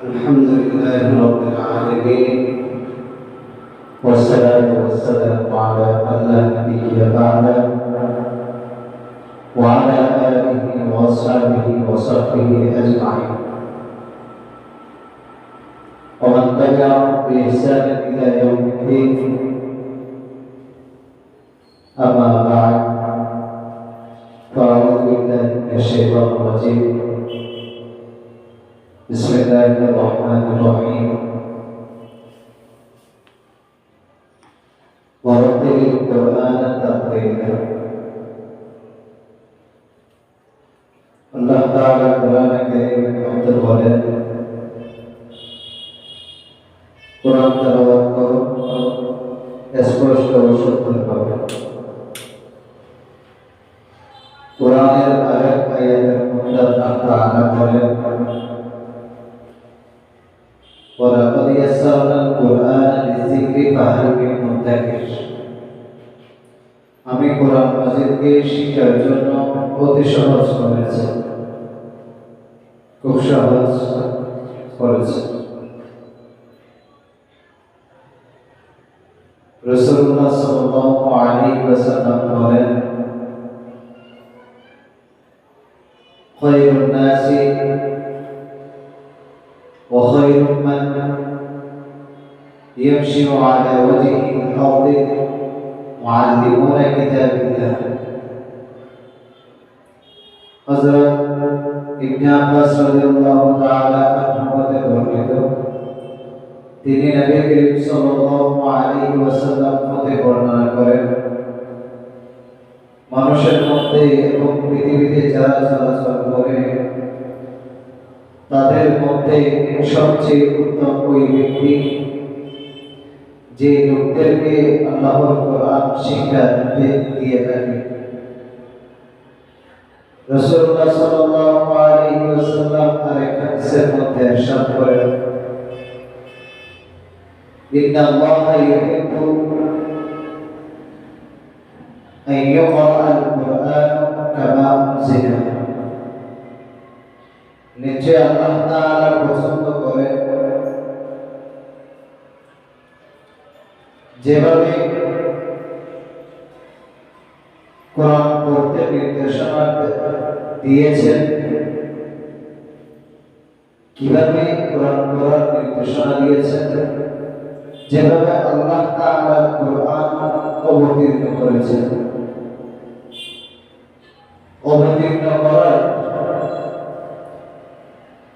الحمد لله رب العالمين والصلاة والسلام على من لا نبي بعده وعلى آله وأصحابه وصحبه أجمعين ومن تبعهم بإحسان إلى يوم الدين أما بعد فأعوذ بالله من الشيطان الرجيم بسم الله الرحمن الرحيم ورتل القرآن ترتيلا الله تعالى قرآن كريم عبد الولد قرآن تلاوت করো স্পষ্ট ও সত্যভাবে কোরআনের আরেক আয়াতের মধ্যে আল্লাহ তাআলা বলেন ولقد يسرنا القرآن للذكر فهل من مدكر আমি কোরআন মাজিদকে শিক্ষার জন্য অতি সহজ করেছি খুব সহজ করেছি রাসূলুল্লাহ সাল্লাল্লাহু আলাইহি ওয়াসাল্লাম বলেন খায়রুন নাসি وخير من يمشي على وجه الأرض معلمون كتاب الله حضرت ابن عباس رضي الله تعالى عنهما বর্ণিত তিনি নবী করিম সাল্লাল্লাহু আলাইহি ওয়াসাল্লাম হতে বর্ণনা করেন মানুষের মধ্যে এবং পৃথিবীতে যারা চলাচল করে তাদের মধ্যে সবচেয়ে উত্তম ওই ব্যক্তি যে লোকদেরকে আল্লাহর কোরআন শিক্ষা দিয়ে থাকে রাসূলুল্লাহ সাল্লাল্লাহু আলাইহি ওয়াসাল্লাম আরেক হাদিসের মধ্যে ইরশাদ করেন ইন্নাল্লাহা ইউহিব্বু আন ইয়াকরা'আল কুরআন কামা উনজিলা নিশ্চয় আল্লাহ তাআলা পছন্দ করে যেভাবে কোরআন পড়তে নির্দেশনা দিয়েছেন কিভাবে কোরআন পড়ার নির্দেশনা দিয়েছেন যেভাবে আল্লাহ তাআলা কোরআন অবতীর্ণ করেছেন অবতীর্ণ করার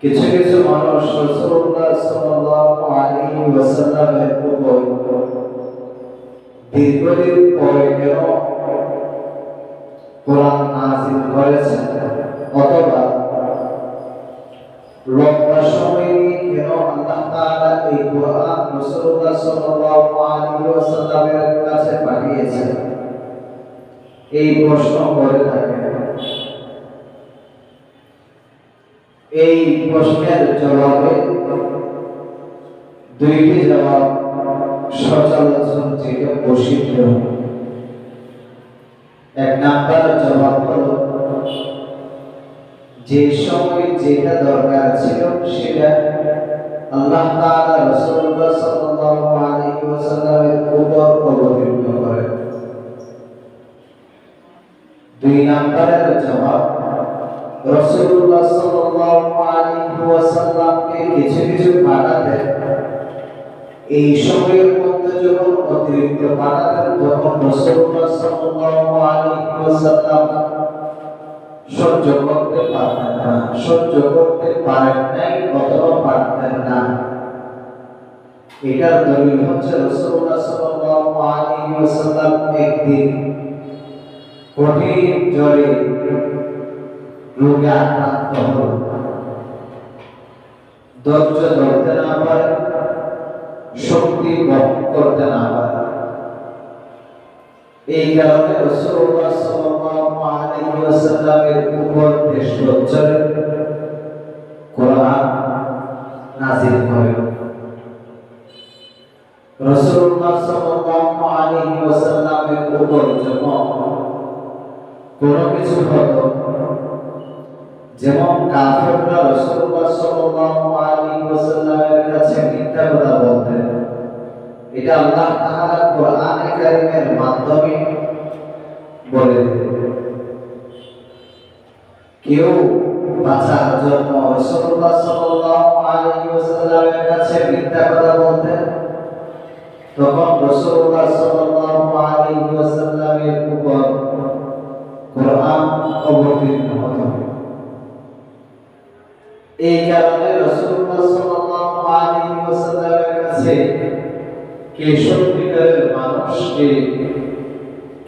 কিছু কিছু মানুষ রাসূলুল্লাহ সাল্লাল্লাহু আলাইহি ওয়াসাল্লামের উপর দীর্ঘদিন পরে কেন কোরআন নাযিল করেছেন অথবা লম্বা সময় কেন আল্লাহ তাআলা এই কোরআন রাসূলুল্লাহ সাল্লাল্লাহু আলাইহি ওয়াসাল্লামের কাছে পাঠিয়েছেন এই প্রশ্ন করে থাকেন এই প্রশ্নের জবাবে দুইটি জবাব সচরাচর যেটা প্রসিদ্ধ এক নাম্বার জবাব হলো যে সময় যেটা দরকার ছিল সেটা আল্লাহ তাআলা রাসূলুল্লাহ সাল্লাল্লাহু আলাইহি ওয়াসাল্লামের উপর অবতীর্ণ করেন দুই নাম্বারের জবাব রাসূলুল্লাহ সাল্লাল্লাহু আলাইহি ওয়াসাল্লামকে কিছু কিছু পাঠাতেন এই সময়ের মধ্যে যখন অতিরিক্ত পাঠাতেন তখন রাসূলুল্লাহ সাল্লাল্লাহু আলাইহি ওয়াসাল্লাম সহ্য করতে পারেন নাই অথবা পারতেন না এটার দলিল হচ্ছে রাসূলুল্লাহ সাল্লাল্লাহু আলাইহি ওয়াসাল্লাম একদিন কঠিন জ্বরে রোগে আক্রান্ত হল ধৈর্য ধরতে না পারে শক্তি বহন করতে না পারে এই কারণে রাসূলুল্লাহ সাল্লাল্লাহু আলাইহি ওয়াসাল্লামের উপর বেশ বছরে কোরআন নাযিল করেন রাসূলুল্লাহ সাল্লাল্লাহু আলাইহি ওয়াসাল্লামের উপর যখন কোনো কিছু হতো যেমন কাফেররা রাসূলুল্লাহ সাল্লাল্লাহু আলাইহি ওয়াসাল্লামের কাছে মিথ্যা কথা বলতেন। এটা আল্লাহ তাআলা কোরআনে কারীমের মাধ্যমে বলে দিলেন। কেউ বাঁচার জন্য রাসূলুল্লাহ সাল্লাল্লাহু আলাইহি ওয়াসাল্লামের কাছে মিথ্যা কথা বলতেন, তখন রাসূলুল্লাহ সাল্লাল্লাহু আলাইহি ওয়াসাল্লামের উপর কোরআন অবতীর্ণ হতো। এই কারণে রাসূলুল্লাহ সাল্লাল্লাহু আলাইহি ওয়াসাল্লামের কাছে কে সত্যিকারের মানুষ, কে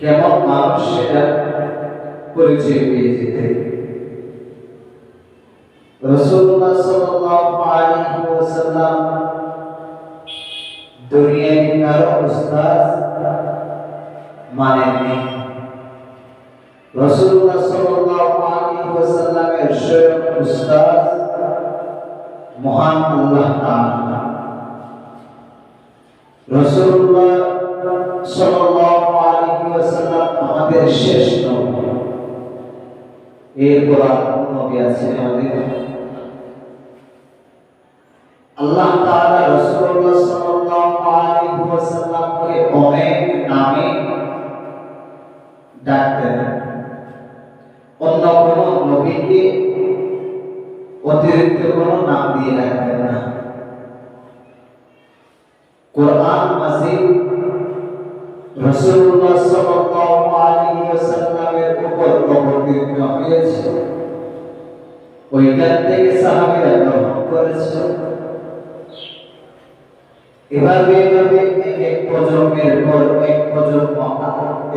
কেমন মানুষ সেটা পরিচয় পেয়ে যেতেন। রাসূলুল্লাহ সাল্লাল্লাহু আলাইহি ওয়াসাল্লাম দুনিয়ায় কারো উস্তাদ মানেননি। রাসূলুল্লাহ সাল্লাল্লাহু আলাইহি ওয়াসাল্লামের স্বয়ং উস্তাদ মহান আল্লাহ তাআলা। রাসূলুল্লাহ সাল্লাল্লাহু আলাইহি ওয়াসাল্লাম আমাদের শেষ নবী। এরপর আর কোন নবী আছেন আমাদের? আল্লাহ তাআলা রাসূলুল্লাহ সাল্লাল্লাহু আলাইহি ওয়াসাল্লামকে অনেক নামে ডাকতেন। অন্য কোন নবীকে অতিরিক্ত কোন নাম দিয়ে ডাকতেন না। কোরআন মাজিদ রাসূলুল্লাহ সাল্লাল্লাহু আলাইহি ওয়াসাল্লামের উপর অবতীর্ণ হয়েছে, ওইখান থেকে সাহাবীরা গ্রহণ করেছে। এভাবে এক প্রজন্মের পর এক প্রজন্ম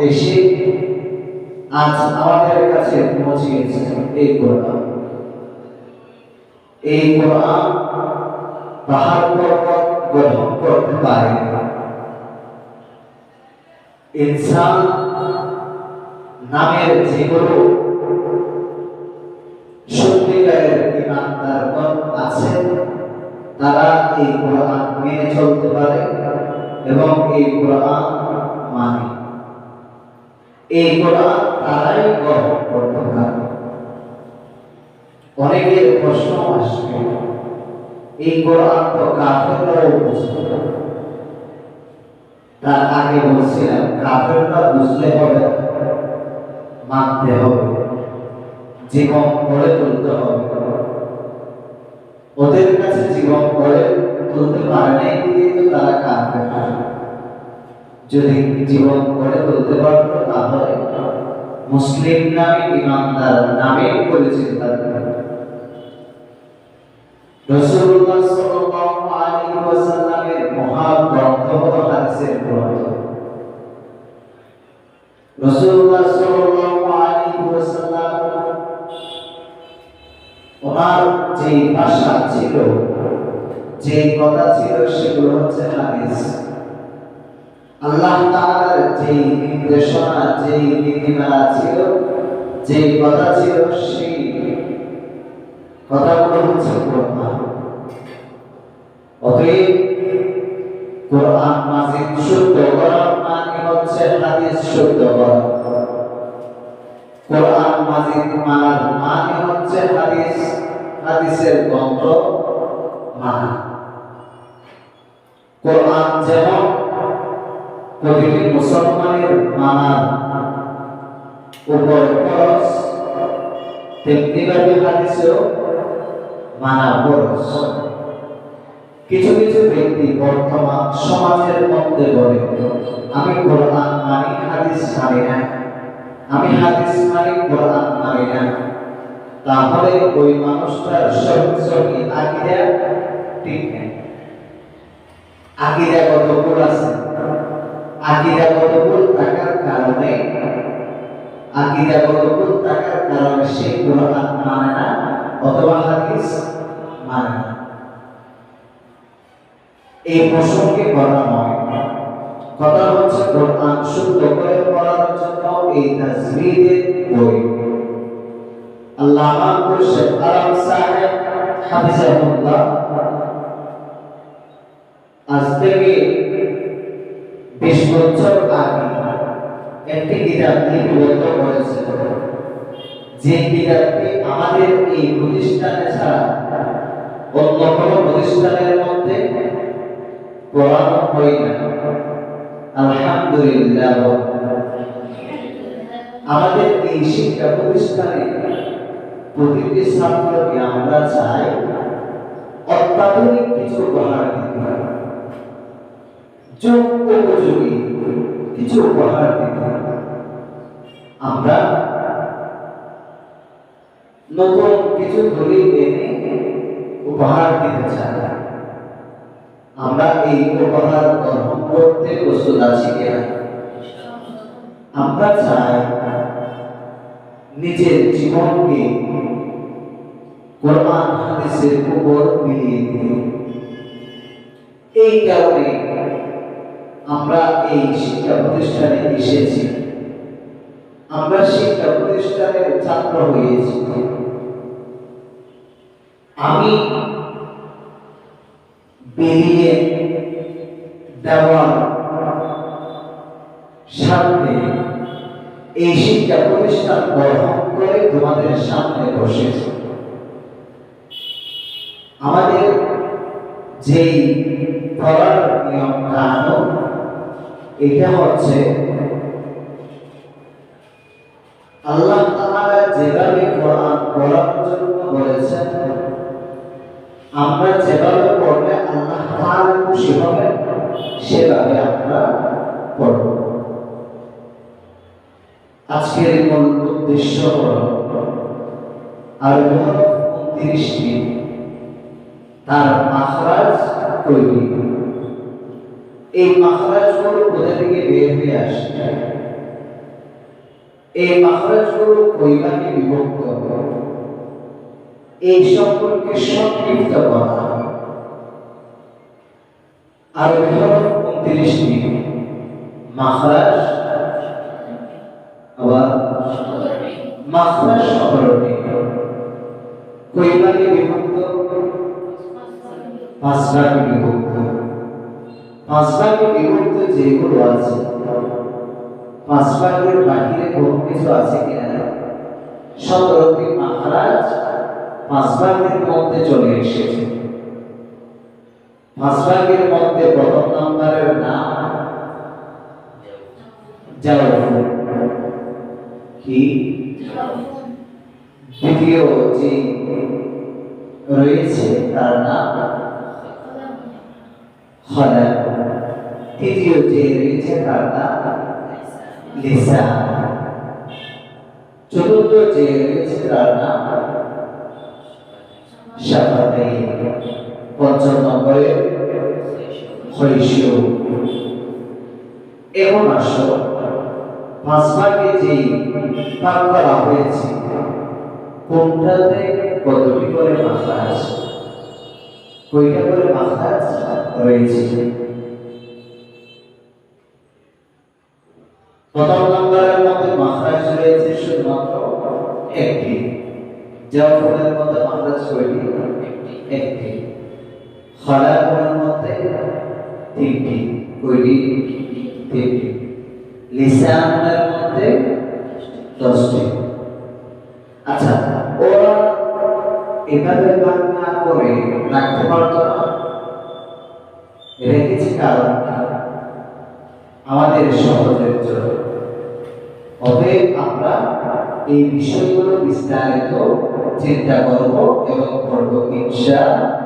এসে আজ আমাদের কাছে পৌঁছেছে এই কোরআন। এই কোরআন পাহাড় পর্বত গ্রহণ করতে পারে না। ইনসান নামের যেগুলো সত্যিকারের ঈমানদারগণ আছে, তারা এই কোরআন মেনে চলতে পারে এবং এই কোরআন মানে। এই কোরআন তারাই গ্রহণ করতে পারে। অনেকের প্রশ্ন আসবে, এই কোরআন তো কাফেররাও বুঝতে পারে। তার আগে বলছিলাম কাফেররা বুঝলে হবে, মানতে হবে, জীবন গড়ে তুলতে হবে। ওদের কাছে জীবন গড়ে তুলতে পারে নাই দিয়ে তো তারা কাফের। যদি জীবন গড়ে তুলতে পারতো তাহলে মুসলিম নামে, ঈমানদার নামে পরিচিত থাকবে। রাসূলুল্লাহ সাল্লাল্লাহু আলাইহি ওয়াসাল্লামের মহাগ্রন্থ হলো হাদিসের গ্রন্থ। রাসূলুল্লাহ সাল্লাল্লাহু আলাইহি ওয়াসাল্লাম ওনার যে ভাষা ছিল, যে কথা ছিল, সেগুলো হচ্ছে হাদিস। আল্লাহ তাআলার যে নির্দেশনা, যে নীতিমালা ছিল, যে কথা ছিল, সেই কথাগুলো হচ্ছে কোরআন। অতএব কোরআন মাজিদ শুদ্ধ করা মানে হচ্ছে হাদিস শুদ্ধ করা। কোরআন মাজিদ মানার মানে হচ্ছে হাদিসের গ্রন্থ মানা। কোরআন যেমন প্রতিটি মুসলমানের মানার উপর ফরজ, তেমনিভাবে হাদিসও মানা ফরজ। কিছু কিছু ব্যক্তি বর্তমান সমাজের মধ্যে বলে, আমি কোরআন মানি, হাদিস মানি না, আমি হাদিস মানি, কোরআন মানি না। তাহলে ওই মানুষটার সহি আকীদা ঠিক নেই। আকীদাগত ভুল আছে। আকীদাগত ভুল থাকার কারণে সে কোরআন মানে না অথবা হাদিস মানে না। এই প্রসঙ্গে কথা নয়, কথা হচ্ছে কোরআন শুদ্ধ করে পড়ার জন্য এই তাজবীদের বই। আল্লামা মুর্শিদ আলম সাহেব হাফিজাহুল্লাহ আজ থেকে 20 বছর আগে একটি কিতাব লিপিবদ্ধ করেছেন, যে কিতাবটি আমাদের এই প্রতিষ্ঠানে ছাড়া অন্য কোনো প্রতিষ্ঠান পড়ানো হয় না। আলহামদুলিল্লাহ, আমাদের এই শিক্ষা প্রতিষ্ঠানে প্রতিটি ছাত্রকে আমরা চাই অত্যাধুনিক কিছু উপহার দিতে, যোগ উপযোগী কিছু উপহার দিতে। আমরা নতুন কিছু দলিল এনে উপহার দিতে চাই। আমরা এই উপহার গ্রহণ করতে প্রস্তুত আছি কিনা? আমরা চাই নিজের জীবনকে কোরআন হাদিসের উপর মিলিয়ে দিতে। এই কারণে আমরা এই শিক্ষা প্রতিষ্ঠানে এসেছি, আমরা শিক্ষা প্রতিষ্ঠানের ছাত্র হয়েছি। আমি বেরিয়ে দেওয়ার সামনে এই শিক্ষা প্রতিষ্ঠান গ্রহণ করে তোমাদের সামনে বসেছে। আমাদের যেই পড়ার নিয়ম কানুন, এটা হচ্ছে আল্লাহ তাআলা যেভাবে কোরআন পড়ার জন্য বলেছেন, আমরা যেভাবে পড়লে আল্লাহ তাআলা খুশি হবেন সেভাবে আমরা পড়ব। আজকের মূল উদ্দেশ্য হলো আর 29টি তার মাখরাজ তৈরি। এই মাখরাজগুলো কোথা থেকে বের হয়ে আসে, এই মাখরাজগুলো কয়ভাবে বিভক্ত, এই সম্পর্কে সংক্ষিপ্ত কথা। আর 29টি মাখরাজ, আবার মাখরাজ 17টি। কয়ভাবে বিভক্ত? 5 ভাগে বিভক্ত। 5 ভাগে বিভক্ত যেগুলো আছে, 5 ভাগের বাহিরে কোনো কিছু আছে কিনা? 17টি মাখরাজ 5 ভাগের মধ্যে চলে এসেছে। 5 ভাগের মধ্যে প্রথম নাম্বারের নাম জাওফুন। কি? দ্বিতীয় যে রয়েছে তার নাম খলাক। তৃতীয় যে রয়েছে তার নাম লিসান। চতুর্থ যে রয়েছে তার নাম শাফাতাইন। পঞ্চম নম্বরে খৈশু। এখন আসো 5 ভাগে যে ভাগ করা হয়েছে, কোনটাতে কতটি করে মাখরাজ, কয়টা করে মাখরাজ রয়েছে? প্রথম নম্বরের মধ্যে মাখরাজ রয়েছে শুধুমাত্র একটি। জাওফুনের মধ্যে মাখরাজ কয়টি? একটি। খলাকুনের মধ্যে 3টি। কয়টি? 3টি। লিসানের মধ্যে 10টি। আচ্ছা, ওরা এভাবে ভাগ না করে রাখতে পারতো না? রেখেছি কারণ আমাদের সহজের জন্য। অতএব আমরা এই বিষয়গুলো বিস্তারিত চিন্তা করব এবং করব ইনশাআল্লাহ।